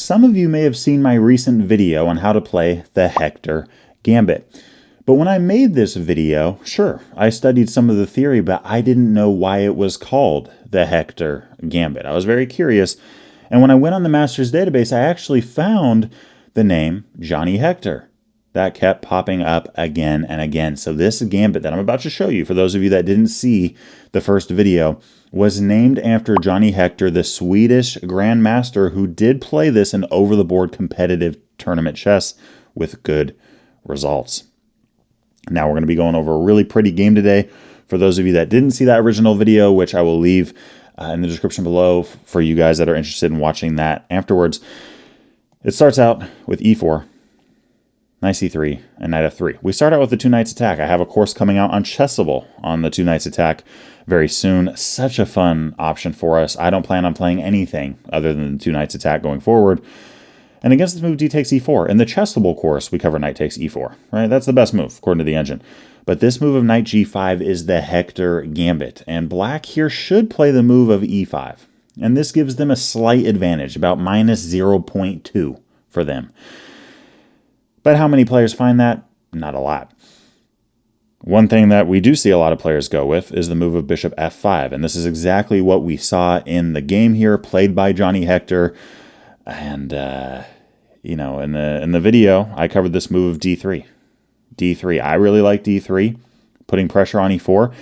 some of you may have seen my recent video on how to play the Hector Gambit. But when I made this video, sure, I studied some of the theory, but I didn't know why it was called the Hector Gambit. I was very curious, and when I went on the Masters database, I actually found the name Johnny Hector. That kept popping up again and again. So this Gambit that I'm about to show you, for those of you that didn't see the first video, was named after Johnny Hector, the Swedish Grandmaster who did play this in over-the-board competitive tournament chess with good results. Now we're going to be going over a really pretty game today. For those of you that didn't see that original video, which I will leave in the description below for you guys that are interested in watching that afterwards. It starts out with e4, knight c3, and knight f3. We start out with the two knights attack. I have a course coming out on Chessable on the two knights attack very soon. Such a fun option for us. I don't plan on playing anything other than the two knights attack going forward. And against this move, d takes e4. In the Chessable course, we cover knight takes e4, right? That's the best move, according to the engine. But this move of knight g5 is the Hector Gambit. And black here should play the move of e5. And this gives them a slight advantage, about minus 0.2 for them. But how many players find that? Not a lot. One thing that we do see a lot of players go with is the move of bishop f5. And this is exactly what we saw in the game here, played by Johnny Hector. And, you know, in the video, I covered this move of d3. d3. I really like d3, putting pressure on e4.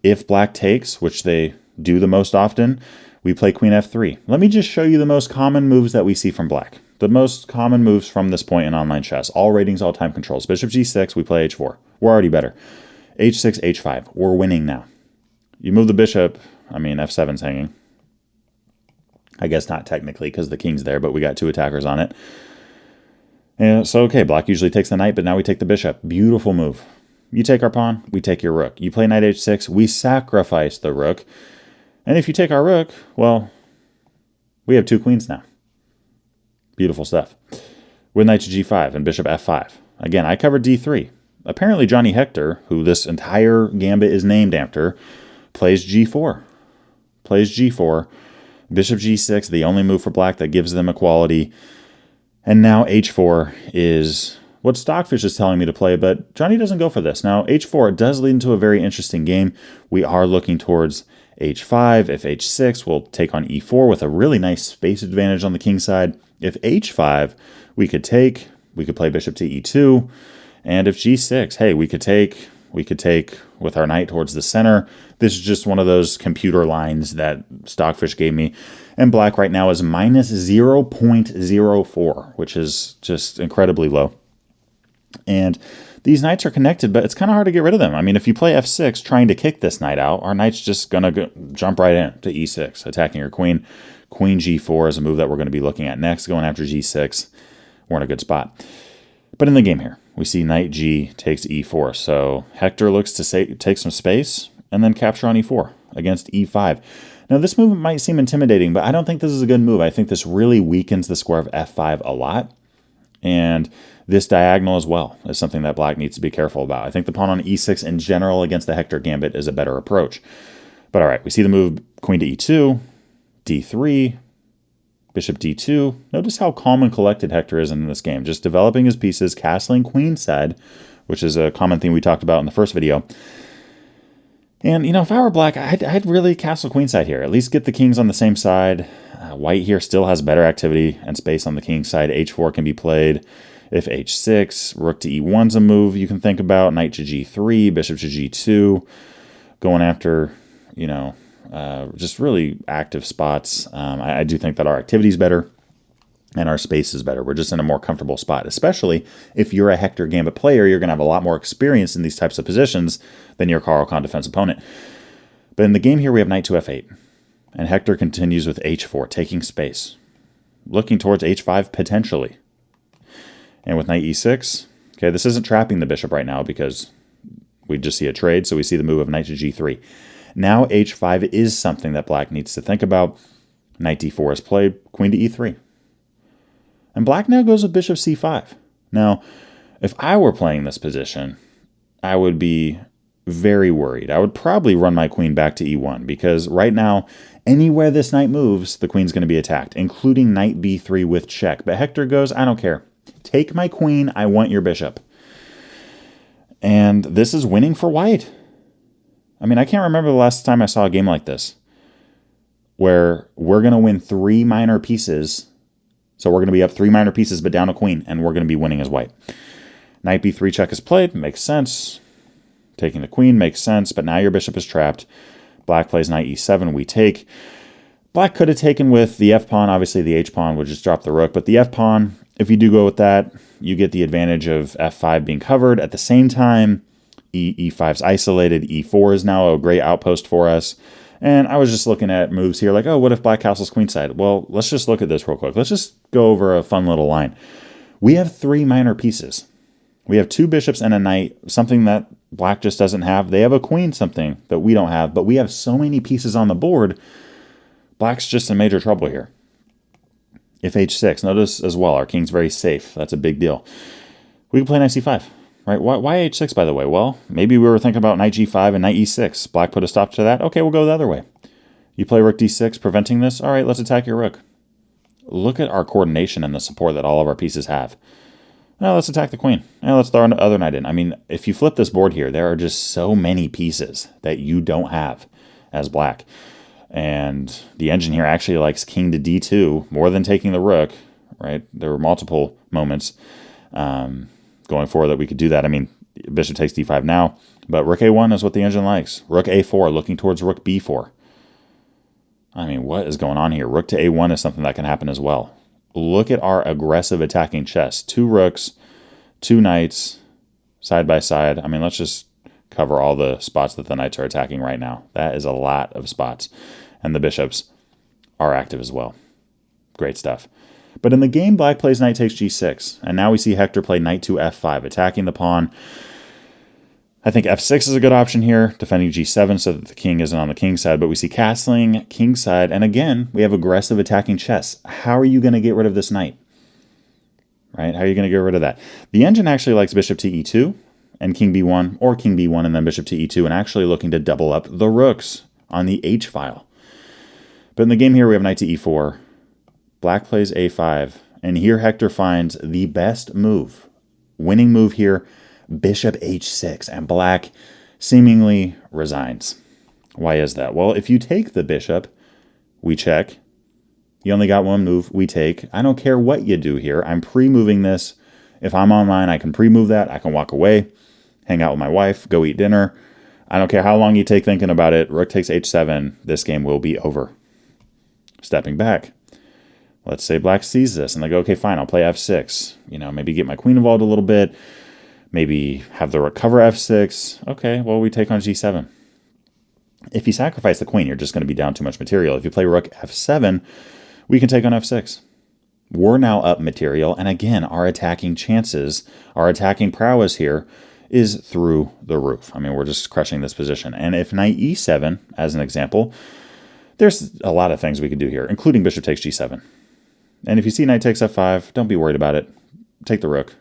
If black takes, which they do the most often, we play queen f3. Let me just show you the most common moves that we see from black. The most common moves from this point in online chess. All ratings, all time controls. Bishop g6, we play h4. We're already better. h6, h5. We're winning now. You move the bishop, I mean, f7's hanging. I guess not technically because the king's there, but we got two attackers on it. And so, okay, black usually takes the knight, but now we take the bishop. Beautiful move. You take our pawn, we take your rook. You play knight h6, we sacrifice the rook. And if you take our rook, well, we have two queens now. Beautiful stuff. With knight to g5 and bishop f5. Again, I covered d3. Apparently Johnny Hector, who this entire gambit is named after, plays g4. Plays g4. Bishop g6, the only move for black that gives them equality. And now h4 is what Stockfish is telling me to play, but Johnny doesn't go for this. Now, h4 does lead into a very interesting game. We are looking towards h5. If h6, we'll take on e4 with a really nice space advantage on the king side. If h5, we could play bishop to e2. And if g6, hey, we could take with our knight towards the center. This is just one of those computer lines that Stockfish gave me. And black right now is minus 0.04, which is just incredibly low. And these knights are connected, but it's kind of hard to get rid of them. I mean, if you play f6 trying to kick this knight out, our knight's just going to jump right in to e6, attacking your queen. Queen g4 is a move that we're going to be looking at next, going after g6. We're in a good spot. But in the game here, we see knight g takes e4. So Hector looks to take some space and then capture on e4 against e5. Now, this move might seem intimidating, but I don't think this is a good move. I think this really weakens the square of f5 a lot. And this diagonal as well is something that black needs to be careful about. I think the pawn on e6 in general against the Hector Gambit is a better approach. But all right, we see the move queen to e2, d3, bishop d2. Notice how calm and collected Hector is in this game. Just developing his pieces, castling queenside, which is a common thing we talked about in the first video. And, you know, if I were black, I'd really castle queenside here. At least get the kings on the same side. White here still has better activity and space on the king side. h4 can be played. If h6, rook to e1's a move you can think about. Knight to g3, bishop to g2. Going after, you know, just really active spots. I do think that our activity is better and our space is better. We're just in a more comfortable spot, especially if you're a Hector Gambit player. You're going to have a lot more experience in these types of positions than your caro-kann defense opponent. But in the game here, we have knight to f8. And Hector continues with h4, taking space. Looking towards h5 potentially. And with knight e6, okay, this isn't trapping the bishop right now because we just see a trade, so we see the move of knight to g3. Now h5 is something that black needs to think about. Knight d4 is played, queen to e3. And black now goes with bishop c5. Now, if I were playing this position, I would be very worried. I would probably run my queen back to e1 because right now, anywhere this knight moves, the queen's going to be attacked, including knight b3 with check. But Hector goes, I don't care. Take my queen. I want your bishop. And this is winning for white. I mean, I can't remember the last time I saw a game like this where we're going to win 3 minor pieces. So we're going to be up 3 minor pieces, but down a queen, and we're going to be winning as white. Knight b3 check is played. Makes sense. Taking the queen makes sense, but now your bishop is trapped. Black plays knight e7. We take. Black could have taken with the f-pawn. Obviously, the h-pawn would just drop the rook. But the f-pawn, if you do go with that, you get the advantage of f5 being covered. At the same time, e5's isolated. e4 is now a great outpost for us. And I was just looking at moves here like, oh, what if black castles queenside? Well, let's just look at this real quick. Let's just go over a fun little line. We have 3 minor pieces. We have 2 bishops and a knight, something that black just doesn't have. They have a queen, something that we don't have, but we have so many pieces on the board. Black's just in major trouble here. If h6, notice as well, our king's very safe. That's a big deal. We can play knight c5, right? Why h6, by the way? Well, maybe we were thinking about knight g5 and knight e6. Black put a stop to that. Okay, we'll go the other way. You play rook d6, preventing this. All right, let's attack your rook. Look at our coordination and the support that all of our pieces have. Now let's attack the queen. Now let's throw another knight in. I mean, if you flip this board here, there are just so many pieces that you don't have as black. And the engine here actually likes king to d2 more than taking the rook, right? There were multiple moments going forward that we could do that. I mean, bishop takes d5 now, but rook a1 is what the engine likes. Rook a4, looking towards rook b4. I mean, what is going on here? Rook to a1 is something that can happen as well. Look at our aggressive attacking chess. 2 rooks, 2 knights, side by side. I mean, let's just cover all the spots that the knights are attacking right now. That is a lot of spots. And the bishops are active as well. Great stuff. But in the game, black plays knight takes g6. And now we see Hector play knight to f5, attacking the pawn. I think f6 is a good option here, defending g7 so that the king isn't on the king side. But we see castling, king side. And again, we have aggressive attacking chess. How are you going to get rid of this knight? Right? How are you going to get rid of that? The engine actually likes bishop to e2 and king b1, or king b1 and then bishop to e2, and actually looking to double up the rooks on the h file. But in the game here, we have knight to e4. Black plays a5. And here Hector finds the best move. Winning move here, bishop h6. And black seemingly resigns. Why is that? Well, if you take the bishop, we check. You only got one move, we take. I don't care what you do here. I'm pre-moving this. If I'm online, I can pre-move that. I can walk away, hang out with my wife, go eat dinner. I don't care how long you take thinking about it. Rook takes h7. This game will be over. Stepping back. Let's say black sees this and they go, okay, fine, I'll play f6. You know, maybe get my queen involved a little bit. Maybe have the rook cover f6. Okay, well, we take on g7. If you sacrifice the queen, you're just going to be down too much material. If you play rook f7, we can take on f6. We're now up material, and again, our attacking chances, our attacking prowess here is through the roof. I mean, we're just crushing this position. And if knight e7, as an example, there's a lot of things we could do here, including bishop takes g7. And if you see knight takes f5, don't be worried about it. Take the rook.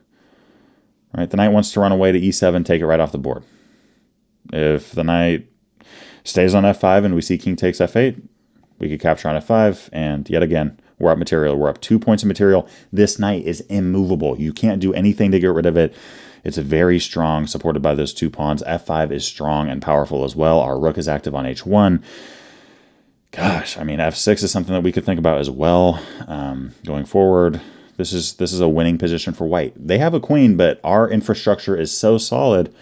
All right, the knight wants to run away to e7, take it right off the board. If the knight stays on f5 and we see king takes f8, we could capture on f5, and yet again, we're up material. We're up 2 points of material. This knight is immovable. You can't do anything to get rid of it. It's very strong, supported by those 2 pawns. f5 is strong and powerful as well. Our rook is active on h1. Gosh, I mean, f6 is something that we could think about as well going forward. This is a winning position for white. They have a queen, but our infrastructure is so solid,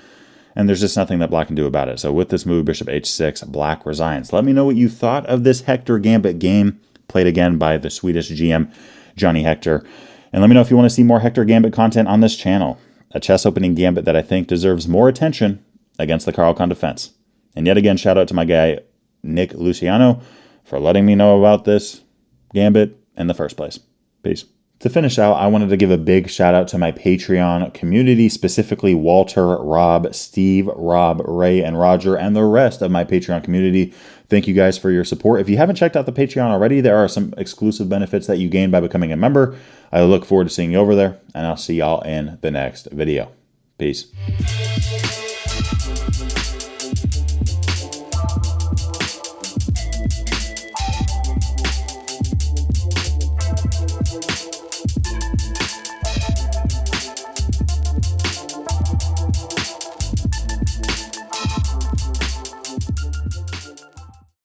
and there's just nothing that black can do about it. So with this move, bishop h6, black resigns. Let me know what you thought of this Hector Gambit game, played again by the Swedish GM, Johnny Hector. And let me know if you want to see more Hector Gambit content on this channel. A chess opening gambit that I think deserves more attention against the caro-kann defense. And yet again, shout out to my guy, Nick Luciano, for letting me know about this gambit in the first place. Peace. To finish out, I wanted to give a big shout out to my Patreon community, specifically Walter, Rob, Steve, Rob, Ray, and Roger, and the rest of my Patreon community. Thank you guys for your support. If you haven't checked out the Patreon already, there are some exclusive benefits that you gain by becoming a member. I look forward to seeing you over there, and I'll see y'all in the next video. Peace.